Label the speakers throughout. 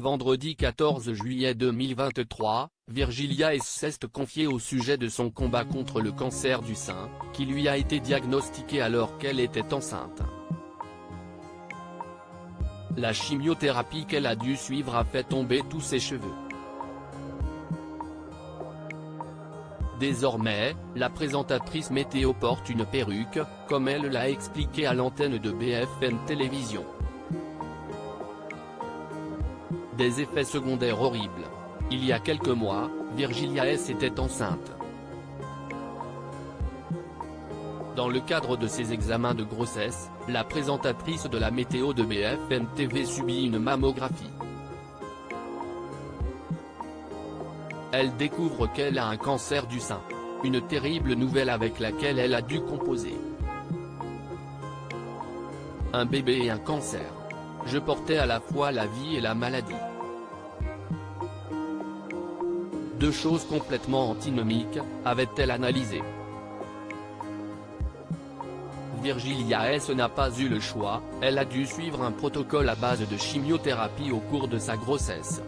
Speaker 1: vendredi 14 juillet 2023, Virgilia S s'est confiée au sujet de son combat contre le cancer du sein, qui lui a été diagnostiqué alors qu'elle était enceinte. La chimiothérapie qu'elle a dû suivre a fait tomber tous ses cheveux. Désormais, la présentatrice météo porte une perruque, comme elle l'a expliqué à l'antenne de BFM Télévision. Des effets secondaires horribles. Il y a quelques mois, Virgilia S était enceinte. Dans le cadre de ses examens de grossesse, la présentatrice de la météo de BFM TV subit une mammographie. Elle découvre qu'elle a un cancer du sein. Une terrible nouvelle avec laquelle elle a dû composer. Un bébé et un cancer. Je portais à la fois la vie et la maladie. Deux choses complètement antinomiques, avait-elle analysé. Virgilia S n'a pas eu le choix, elle a dû suivre un protocole à base de chimiothérapie au cours de sa grossesse.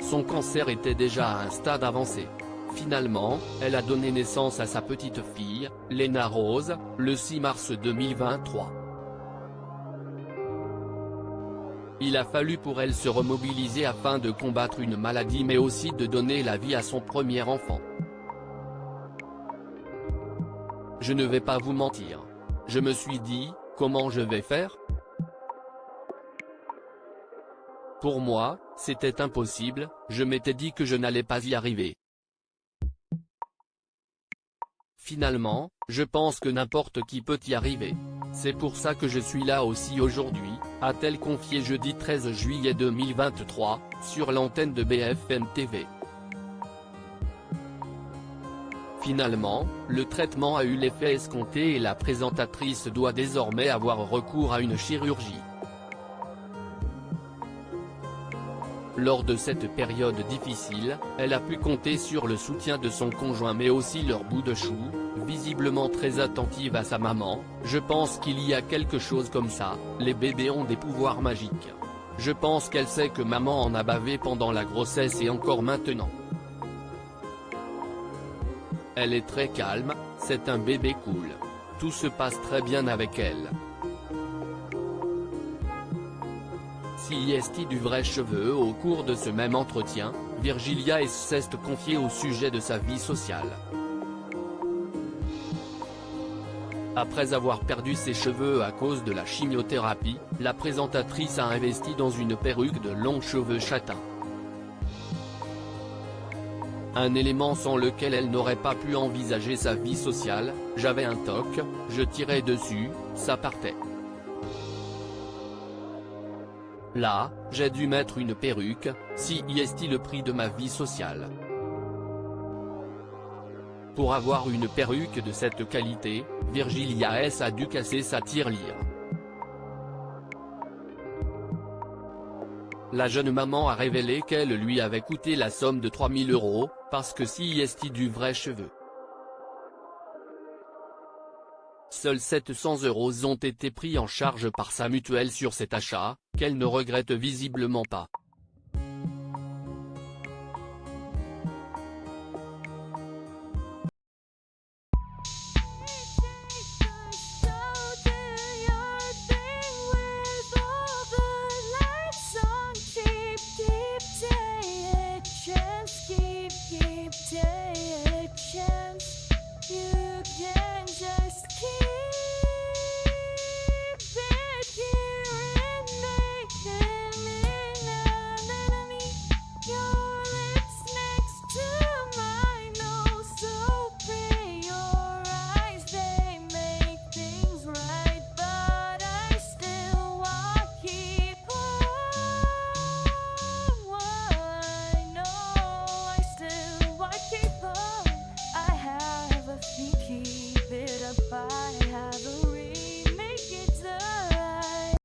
Speaker 1: Son cancer était déjà à un stade avancé. Finalement, elle a donné naissance à sa petite fille, Lena Rose, le 6 mars 2023. Il a fallu pour elle se remobiliser afin de combattre une maladie mais aussi de donner la vie à son premier enfant. Je ne vais pas vous mentir. Je me suis dit, comment je vais faire ? Pour moi, c'était impossible, je m'étais dit que je n'allais pas y arriver. Finalement, je pense que n'importe qui peut y arriver. C'est pour ça que je suis là aussi aujourd'hui, a-t-elle confié jeudi 13 juillet 2023, sur l'antenne de BFM TV. Finalement, le traitement a eu l'effet escompté et la présentatrice doit désormais avoir recours à une chirurgie. Lors de cette période difficile, elle a pu compter sur le soutien de son conjoint mais aussi leur bout de chou, visiblement très attentive à sa maman. Je pense qu'il y a quelque chose comme ça, les bébés ont des pouvoirs magiques. Je pense qu'elle sait que maman en a bavé pendant la grossesse et encore maintenant. Elle est très calme, c'est un bébé cool. Tout se passe très bien avec elle. Si est du vrai cheveu au cours de ce même entretien, Virgilia S s'est confiée au sujet de sa vie sociale. Après avoir perdu ses cheveux à cause de la chimiothérapie, la présentatrice a investi dans une perruque de longs cheveux châtains. Un élément sans lequel elle n'aurait pas pu envisager sa vie sociale. J'avais un toc, je tirais dessus, ça partait. Là, j'ai dû mettre une perruque, si est le prix de ma vie sociale. Pour avoir une perruque de cette qualité, Virgilia S a dû casser sa tirelire. La jeune maman a révélé qu'elle lui avait coûté la somme de 3 000 €, parce que si est du vrai cheveu. Seuls 700 € ont été pris en charge par sa mutuelle sur cet achat, qu'elle ne regrette visiblement pas.